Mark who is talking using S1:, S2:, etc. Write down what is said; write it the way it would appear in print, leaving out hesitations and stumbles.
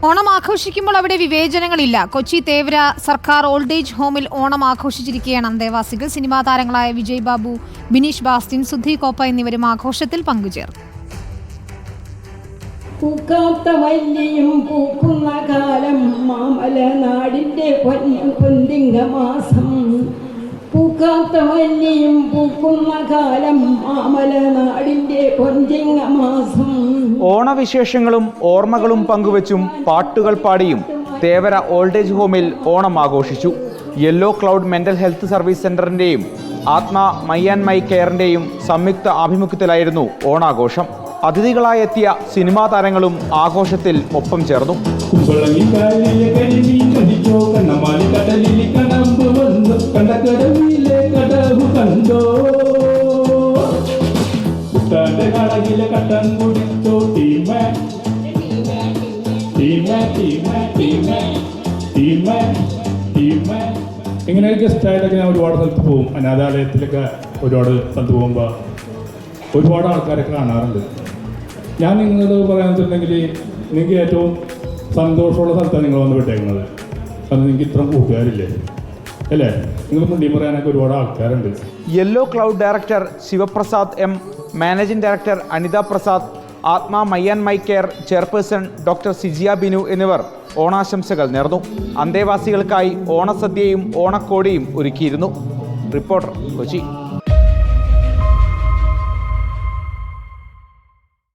S1: ഓണം ആഘോഷിക്കുമ്പോൾ അവിടെ വിവേചനങ്ങളില്ല. കൊച്ചി തേവര സർക്കാർ ഓൾഡ് ഏജ് ഹോമിൽ ഓണം ആഘോഷിച്ചിരിക്കുകയാണ് അന്തേവാസികൾ. സിനിമാ താരങ്ങളായ വിജയ് ബാബു, ബിനീഷ് ബാസ്റ്റിൻ, സുധി കോപ്പ എന്നിവരും ആഘോഷത്തിൽ പങ്കുചേർന്നു.
S2: പൂക്കാത്ത വല്ലിയും പൂക്കുന്ന കാലം മാമല നാടിൻ്റെ പൊന്നിങ്കമാസം. പൂക്കാത്ത വല്ലിയും പൂക്കുന്ന കാലം മാമല നാടിൻ്റെ പൊന്നിങ്കമാസം.
S3: ഓണവിശേഷങ്ങളും ഓർമ്മകളും പങ്കുവച്ചും പാട്ടുകൾ പാടിയും തേവര ഓൾഡ് ഏജ് ഹോമിൽ ഓണം ആഘോഷിച്ചു. Yellow Cloud mental health service സെന്ററിന്റെയും ആത്മ മൈ ആൻഡ് മൈ കെയറിന്റെയും സംയുക്ത ആഭിമുഖ്യത്തിലായിരുന്നു ഓണാഘോഷം. അതിഥികളായി എത്തിയ സിനിമാ താരങ്ങളും ആഘോഷത്തിൽ ഒപ്പം ചേർന്നു.
S4: ഇങ്ങനെ ഗസ്റ്റായിട്ടൊക്കെ ഞാൻ ഒരുപാട് സ്ഥലത്ത് പോകും. അനാഥാലയത്തിലൊക്കെ ഒരുപാട് സ്ഥലത്ത് പോകുമ്പോൾ ഒരുപാട് ആൾക്കാരൊക്കെ കാണാറുണ്ട്. ഞാൻ നിങ്ങളോട് പറയാന്നുണ്ടെങ്കിൽ നിങ്ങൾക്ക് ഏറ്റവും സന്തോഷമുള്ള സ്ഥലത്താണ് നിങ്ങൾ വന്ന് വിട്ടേക്കുന്നത്. കാരണം നിങ്ങൾക്ക് ഇത്രയും കൂട്ടുകാരില്ലേ അല്ലേ? നിങ്ങൾ മുണ്ടി പറയാനൊക്കെ ഒരുപാട് ആൾക്കാരുണ്ട്.
S3: Yellow Cloud director Sivaprasad M, managing director Anitha Prasad, Athma my and my care chairperson doctor Sijiya Binu എന്നിവർ ഓണാശംസകൾ നേർന്നു. അന്തേവാസികൾക്കായി ഓണസദ്യയും ഓണക്കോടിയും ഒരുക്കിയിരുന്നു. റിപ്പോർട്ടർ, കൊച്ചി.